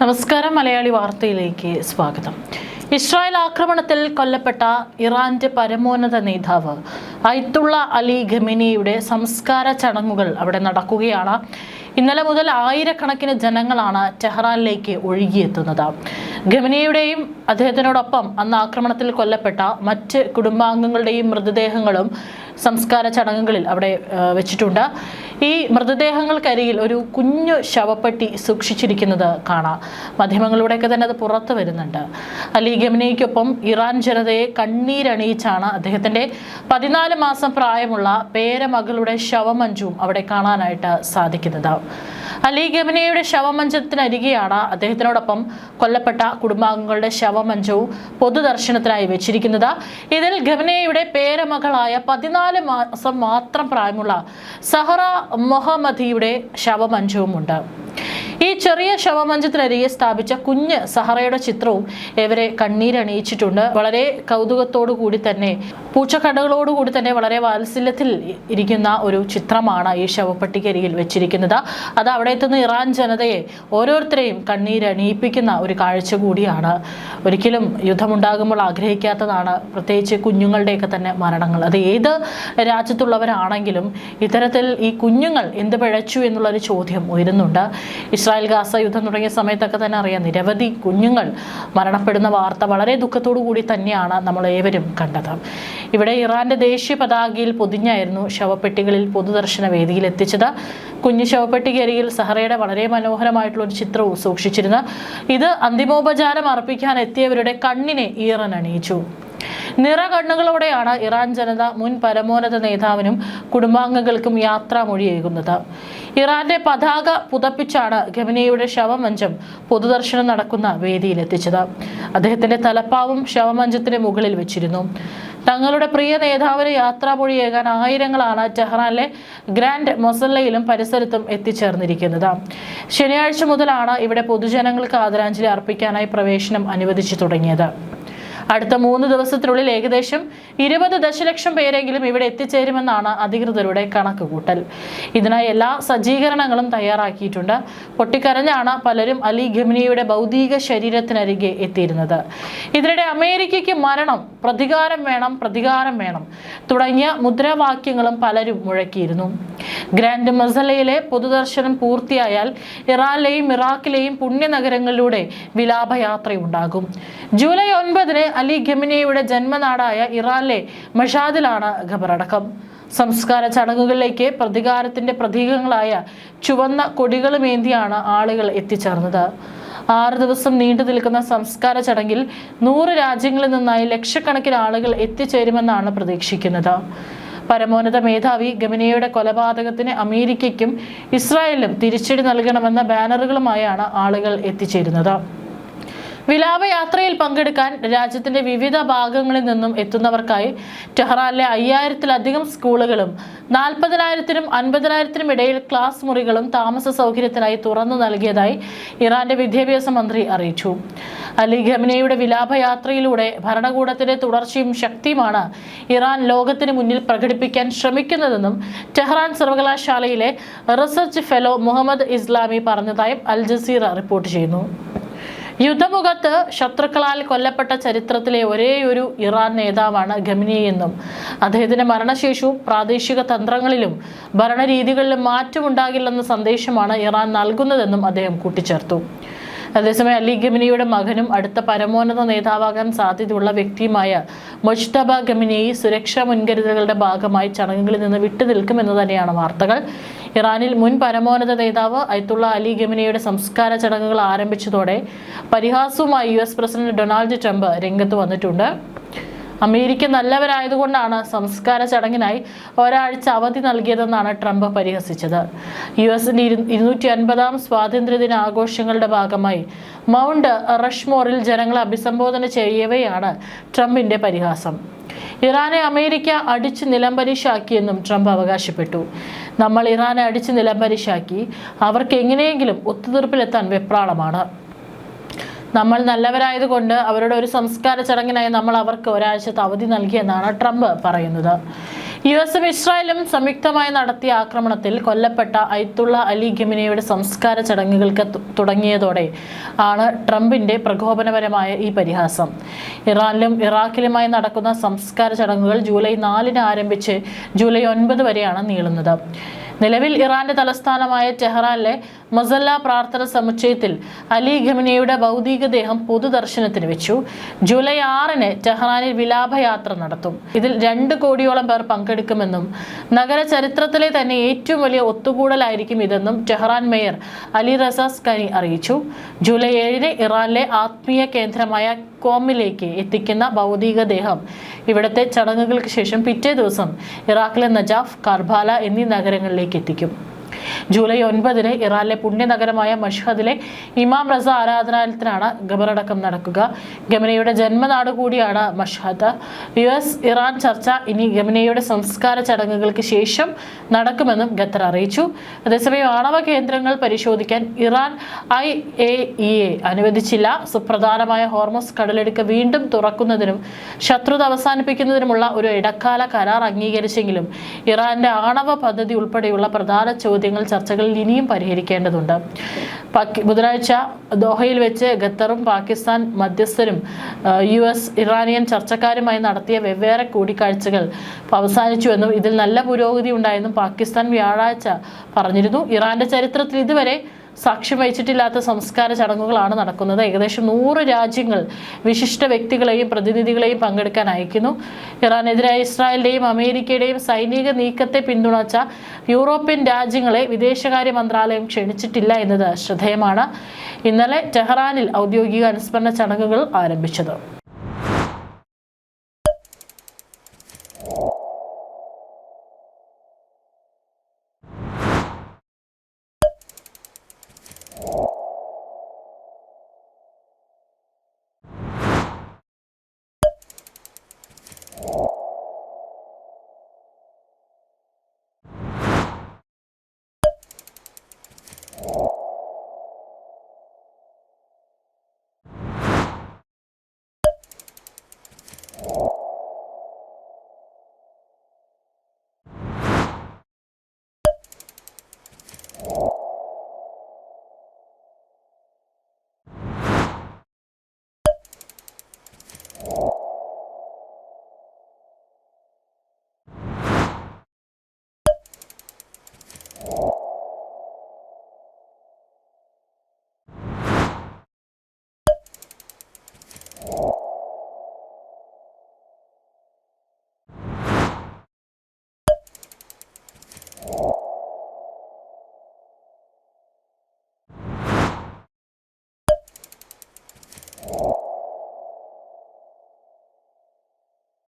നമസ്കാരം. മലയാളി വാർത്തയിലേക്ക് സ്വാഗതം. ഇസ്രായേൽ ആക്രമണത്തിൽ കൊല്ലപ്പെട്ട ഇറാന്റെ പരമോന്നത നേതാവ് അയത്തുള്ള അലി ഖമേനിയുടെ സംസ്കാര ചടങ്ങുകൾ അവിടെ നടക്കുകയാണ്. ഇന്നലെ മുതൽ ആയിരക്കണക്കിന് ജനങ്ങളാണ് ടെഹ്റാനിലേക്ക് ഒഴുകിയെത്തുന്നത്. ഖമേനിയുടെയും അദ്ദേഹത്തിനോടൊപ്പം അന്ന് ആക്രമണത്തിൽ കൊല്ലപ്പെട്ട മറ്റ് കുടുംബാംഗങ്ങളുടെയും മൃതദേഹങ്ങളും സംസ്കാര ചടങ്ങുകളിൽ അവിടെ വെച്ചിട്ടുണ്ട്. ഈ മൃതദേഹങ്ങൾക്കരികിൽ ഒരു കുഞ്ഞു ശവപ്പെട്ടി സൂക്ഷിച്ചിരിക്കുന്നത് കാണാം. മാധ്യമങ്ങളിലൂടെയൊക്കെ തന്നെ അത് പുറത്തു വരുന്നുണ്ട്. അലി ഖമേനിക്കൊപ്പം ഇറാൻ ജനതയെ കണ്ണീരണിയിച്ചാണ് അദ്ദേഹത്തിന്റെ 14 മാസം പ്രായമുള്ള പേരമകളുടെ ശവമഞ്ചവും അവിടെ കാണാനായിട്ട് സാധിക്കുന്നത്. അലി ഖമേനിയുടെ ശവമഞ്ചത്തിനരികെയാണ് അദ്ദേഹത്തിനോടൊപ്പം കൊല്ലപ്പെട്ട കുടുംബാംഗങ്ങളുടെ ശവമഞ്ചവും പൊതുദർശനത്തിനായി വെച്ചിരിക്കുന്നത്. ഇതിൽ ഖമേനിയുടെ പേരമകളായ 14 മാസം മാത്രം പ്രായമുള്ള സഹറ മൊഹമ്മദിയുടെ ശവമഞ്ചവുമുണ്ട്. ഈ ചെറിയ ശവമഞ്ചത്തിനരികെ സ്ഥാപിച്ച കുഞ്ഞ് സഹറയുടെ ചിത്രവും ഇവരെ കണ്ണീരണിയിച്ചിട്ടുണ്ട്. വളരെ കൗതുകത്തോടു കൂടി തന്നെ, പൂച്ചക്കണ്ണുകളോടുകൂടി തന്നെ വളരെ വാത്സല്യത്തിൽ ഇരിക്കുന്ന ഒരു ചിത്രമാണ് ഈ ശവപ്പെട്ടിക്കരികിൽ വെച്ചിരിക്കുന്നത്. അത് അവിടെ എത്തുന്ന ഇറാൻ ജനതയെ ഓരോരുത്തരെയും കണ്ണീരണിയിപ്പിക്കുന്ന ഒരു കാഴ്ച കൂടിയാണ്. ഒരിക്കലും യുദ്ധമുണ്ടാകുമ്പോൾ ആഗ്രഹിക്കാത്തതാണ്, പ്രത്യേകിച്ച് കുഞ്ഞുങ്ങളുടെയൊക്കെ തന്നെ മരണങ്ങൾ. അത് ഏത് രാജ്യത്തുള്ളവരാണെങ്കിലും ഇത്തരത്തിൽ ഈ കുഞ്ഞുങ്ങൾ എന്ത് പിഴച്ചു എന്നുള്ളൊരു ചോദ്യം ഉയരുന്നുണ്ട്. ഇസ്രായേൽ ഗാസ യുദ്ധം തുടങ്ങിയ സമയത്തൊക്കെ തന്നെ അറിയാം, നിരവധി കുഞ്ഞുങ്ങൾ മരണപ്പെടുന്ന വാർത്ത വളരെ ദുഃഖത്തോടു കൂടി തന്നെയാണ് നമ്മൾ ഏവരും കണ്ടത്. ഇവിടെ ഇറാന്റെ ദേശീയ പതാകയിൽ പൊതിഞ്ഞായിരുന്നു ശവപ്പെട്ടികളിൽ പൊതുദർശന വേദിയിൽ എത്തിച്ചത്. കുഞ്ഞു ശവപ്പെട്ടിക്കരികിൽ സഹറയുടെ വളരെ മനോഹരമായിട്ടുള്ള ഒരു ചിത്രവും സൂക്ഷിച്ചിരുന്നു. ഇത് അന്തിമോപചാരം അർപ്പിക്കാൻ എത്തിയവരുടെ കണ്ണിനെ ഈറനണിയിച്ചു. നിറകണ്ണുകളോടെയാണ് ഇറാൻ ജനത മുൻ പരമോന്നത നേതാവിനും കുടുംബാംഗങ്ങൾക്കും യാത്രാമൊഴിയേകുന്നത്. ഇറാന്റെ പതാക പുതപ്പിച്ചാണ് ഖമേനിയുടെ ശവമഞ്ചം പൊതുദർശനം നടക്കുന്ന വേദിയിലെത്തിച്ചത്. അദ്ദേഹത്തിന്റെ തലപ്പാവും ശവമഞ്ചത്തിന് മുകളിൽ വെച്ചിരുന്നു. തങ്ങളുടെ പ്രിയ നേതാവിന് യാത്രാമൊഴിയേകാൻ ആയിരങ്ങളാണ് ടെഹ്റാനിലെ ഗ്രാൻഡ് മൊസല്ലയിലും പരിസരത്തും എത്തിച്ചേർന്നിരിക്കുന്നത്. ശനിയാഴ്ച മുതലാണ് ഇവിടെ പൊതുജനങ്ങൾക്ക് ആദരാഞ്ജലി അർപ്പിക്കാനായി പ്രവേശനം അനുവദിച്ചു തുടങ്ങിയത്. അടുത്ത 3 ദിവസത്തിനുള്ളിൽ ഏകദേശം 20 ദശലക്ഷം പേരെങ്കിലും ഇവിടെ എത്തിച്ചേരുമെന്നാണ് അധികൃതരുടെ കണക്കുകൂട്ടൽ. ഇതിനായി എല്ലാ സജ്ജീകരണങ്ങളും തയ്യാറാക്കിയിട്ടുണ്ട്. പൊട്ടിക്കരഞ്ഞാണ് പലരും അലി ഖമേനിയുടെ ഭൗതിക ശരീരത്തിനരികെ എത്തിയിരുന്നത്. ഇതിനിടെ അമേരിക്കയ്ക്ക് മരണം, പ്രതികാരം വേണം, പ്രതികാരം വേണം തുടങ്ങിയ മുദ്രാവാക്യങ്ങളും പലരും മുഴക്കിയിരുന്നു. ഗ്രാൻഡ് മൊസല്ലയിലെ പൊതുദർശനം പൂർത്തിയായാൽ ഇറാനിലെയും ഇറാഖിലെയും പുണ്യനഗരങ്ങളിലൂടെ വിലാപയാത്രയുണ്ടാകും. ജൂലൈ 9-ന് അലി ഖമേനിയുടെ ജന്മനാടായ ഇറാനിലെ മഷാദിലാണ് ഖബറടക്കം. സംസ്കാര ചടങ്ങുകളിലേക്ക് പ്രതികാരത്തിന്റെ പ്രതീകങ്ങളായ ചുവന്ന കൊടികളുമേന്തിയാണ് ആളുകൾ എത്തിച്ചേർന്നത്. 6 ദിവസം നീണ്ടു നിൽക്കുന്ന സംസ്കാര ചടങ്ങിൽ 100 രാജ്യങ്ങളിൽ നിന്നായി ലക്ഷക്കണക്കിന് ആളുകൾ എത്തിച്ചേരുമെന്നാണ് പ്രതീക്ഷിക്കുന്നത്. പരമോന്നത മേധാവി ഖമേനിയുടെ കൊലപാതകത്തിന് അമേരിക്കയ്ക്കും ഇസ്രായേലിനും തിരിച്ചടി നൽകണമെന്ന ബാനറുകളുമായാണ് ആളുകൾ എത്തിച്ചേരുന്നത്. വിലാപയാത്രയിൽ പങ്കെടുക്കാൻ രാജ്യത്തിന്റെ വിവിധ ഭാഗങ്ങളിൽ നിന്നും എത്തുന്നവർക്കായി ടെഹ്റാനിലെ 5000-ത്തിലധികം സ്കൂളുകളും 40,000-നും 50,000-നും ഇടയിൽ ക്ലാസ് മുറികളും താമസ സൗകര്യത്തിനായി തുറന്നു നൽകിയതായി ഇറാന്റെ വിദ്യാഭ്യാസ മന്ത്രി അറിയിച്ചു. അലി ഖമേനിയുടെ വിലാപയാത്രയിലൂടെ ഭരണകൂടത്തിന്റെ തുടർച്ചയും ശക്തിയുമാണ് ഇറാൻ ലോകത്തിന് മുന്നിൽ പ്രകടിപ്പിക്കാൻ ശ്രമിക്കുന്നതെന്നും ടെഹ്റാൻ സർവകലാശാലയിലെ റിസർച്ച് ഫെലോ മുഹമ്മദ് ഇസ്ലാമി പറഞ്ഞതായും അൽ ജസീറ റിപ്പോർട്ട് ചെയ്യുന്നു. യുദ്ധമുഖത്ത് ശത്രുക്കളാൽ കൊല്ലപ്പെട്ട ചരിത്രത്തിലെ ഒരേയൊരു ഇറാൻ നേതാവാണ് ഖമേനി എന്നും അദ്ദേഹത്തിന്റെ മരണശേഷവും പ്രാദേശിക തന്ത്രങ്ങളിലും ഭരണരീതികളിലും മാറ്റമുണ്ടാകില്ലെന്ന സന്ദേശമാണ് ഇറാൻ നൽകുന്നതെന്നും അദ്ദേഹം കൂട്ടിച്ചേർത്തു. അതേസമയം അലി ഖമേനിയുടെ മകനും അടുത്ത പരമോന്നത നേതാവാകാൻ സാധ്യതയുള്ള വ്യക്തിയുമായ മുജ്തബ ഖമേനി സുരക്ഷാ മുൻകരുതലുകളുടെ ഭാഗമായി ചടങ്ങുകളിൽ നിന്ന് വിട്ടുനിൽക്കുമെന്ന് തന്നെയാണ് വാർത്തകൾ. ഇറാനിൽ മുൻ പരമോന്നത നേതാവ് അയത്തുള്ള അലി ഖമേനിയുടെ സംസ്കാര ചടങ്ങുകൾ ആരംഭിച്ചതോടെ പരിഹാസവുമായി US പ്രസിഡന്റ് ഡൊണാൾഡ് ട്രംപ് രംഗത്ത് വന്നിട്ടുണ്ട്. അമേരിക്ക നല്ലവരായതുകൊണ്ടാണ് സംസ്കാര ചടങ്ങിനായി ഒരാഴ്ച അവധി നൽകിയതെന്നാണ് ട്രംപ് പരിഹസിച്ചത്. US-ന്റെ 250-ാം സ്വാതന്ത്ര്യദിന ആഘോഷങ്ങളുടെ ഭാഗമായി മൗണ്ട് റഷ്മോറിൽ ജനങ്ങളെ അഭിസംബോധന ചെയ്യവെയാണ് ട്രംപിന്റെ പരിഹാസം. ഇറാനെ അമേരിക്ക അടിച്ചു നിലംപരിശാക്കിയെന്നും ട്രംപ് അവകാശപ്പെട്ടു. നമ്മൾ ഇറാനെ അടിച്ചു നിലംപരിശാക്കി, അവർക്ക് എങ്ങനെയെങ്കിലും ഒത്തുതീർപ്പിലെത്താൻ വെപ്രാളമാണ്. നമ്മൾ നല്ലവരായതുകൊണ്ട് അവരുടെ ഒരു സംസ്കാര ചടങ്ങിനായി നമ്മൾ അവർക്ക് ഒരാഴ്ചത്തെ അവധി നൽകിയെന്നാണ് ട്രംപ് പറയുന്നത്. US-ഉം ഇസ്രായേലും സംയുക്തമായി നടത്തിയ ആക്രമണത്തിൽ കൊല്ലപ്പെട്ട അയത്തുള്ള അലി ഖമനേയുടെ സംസ്കാര ചടങ്ങുകൾക്ക് തുടങ്ങിയതോടെ ആണ് ട്രംപിന്റെ പ്രകോപനപരമായ ഈ പരിഹാസം. ഇറാനിലും ഇറാഖിലുമായി നടക്കുന്ന സംസ്കാര ചടങ്ങുകൾ ജൂലൈ 4-ന് ആരംഭിച്ച് ജൂലൈ 9 വരെയാണ് നീളുന്നത്. നിലവിൽ ഇറാന്റെ തലസ്ഥാനമായ ടെഹ്റാനിലെ മസല്ല പ്രാർത്ഥന സമുച്ചയത്തിൽ അലി ഖമനേയുടെ ഭൗതികദേഹം പൊതുദർശനത്തിന് വെച്ചു. ജൂലൈ 6-ന് ടെഹ്റാനിൽ വിലാപയാത്ര നടത്തും. ഇതിൽ 2 കോടിയോളം പേർ പങ്കെടുക്കുമെന്നും നഗര ചരിത്രത്തിലെ തന്നെ ഏറ്റവും വലിയ ഒത്തുകൂടലായിരിക്കും ഇതെന്നും ടെഹ്റാൻ മേയർ അലി റസ സ്കനി അറിയിച്ചു. ജൂലൈ 7-ന് ഇറാനിലെ ആത്മീയ കേന്ദ്രമായ കോമിലേക്ക് എത്തിക്കുന്ന ഭൗതികദേഹം ഇവിടുത്തെ ചടങ്ങുകൾക്ക് ശേഷം പിറ്റേ ദിവസം ഇറാഖിലെ നജാഫ്, കർബാല എന്നീ നഗരങ്ങളിലേക്ക് എത്തിക്കും. ജൂലൈ 9-ന് ഇറാനിലെ പുണ്യനഗരമായ മഷ്ഹദിലെ ഇമാം റസ ആരാധനാലയത്തിലാണ് ഖബറടക്കം നടക്കുക. ഖമനേയുടെ ജന്മനാട് കൂടിയാണ് മഷ്ഹദ്. US ഇറാൻ ചർച്ച ഇനി ഖമനേയുടെ സംസ്കാര ചടങ്ങുകൾക്ക് ശേഷം നടക്കുമെന്നും ഖത്തർ അറിയിച്ചു. അതേസമയം ആണവ കേന്ദ്രങ്ങൾ പരിശോധിക്കാൻ ഇറാൻ IAEA അനുവദിച്ചില്ല. സുപ്രധാനമായ ഹോർമസ് കടലിടുക്ക് വീണ്ടും തുറക്കുന്നതിനും ശത്രുത അവസാനിപ്പിക്കുന്നതിനുമുള്ള ഒരു ഇടക്കാല കരാർ അംഗീകരിച്ചെങ്കിലും ഇറാന്റെ ആണവ പദ്ധതി ഉൾപ്പെടെയുള്ള പ്രധാന ചോദ്യങ്ങൾ ചർച്ചകളിൽ ഇനിയും പരിഹരിക്കേണ്ടതുണ്ട്. ബുധനാഴ്ച ദോഹയിൽ വെച്ച് ഖത്തറും പാകിസ്ഥാൻ മധ്യസ്ഥരും US ഇറാനിയൻ ചർച്ചക്കാരുമായി നടത്തിയ വെവ്വേറെ കൂടിക്കാഴ്ചകൾ അവസാനിച്ചുവെന്നും ഇതിൽ നല്ല പുരോഗതി ഉണ്ടായെന്നും പാകിസ്ഥാൻ വ്യാഴാഴ്ച പറഞ്ഞിരുന്നു. ഇറാന്റെ ചരിത്രത്തിൽ ഇതുവരെ സാക്ഷ്യം വഹിച്ചിട്ടില്ലാത്ത സംസ്കാര ചടങ്ങുകളാണ് നടക്കുന്നത്. ഏകദേശം 100 രാജ്യങ്ങൾ വിശിഷ്ട വ്യക്തികളെയും പ്രതിനിധികളെയും പങ്കെടുക്കാൻ അയക്കുന്നു. ഇറാനെതിരായ ഇസ്രായേലിന്റെയും അമേരിക്കയുടെയും സൈനിക നീക്കത്തെ പിന്തുണച്ച യൂറോപ്യൻ രാജ്യങ്ങളെ വിദേശകാര്യ മന്ത്രാലയം ക്ഷണിച്ചിട്ടില്ല എന്നത് ശ്രദ്ധേയമാണ്. ഇന്നലെ ടെഹ്റാനിൽ ഔദ്യോഗിക അനുസ്മരണ ചടങ്ങുകൾ ആരംഭിച്ചത്. you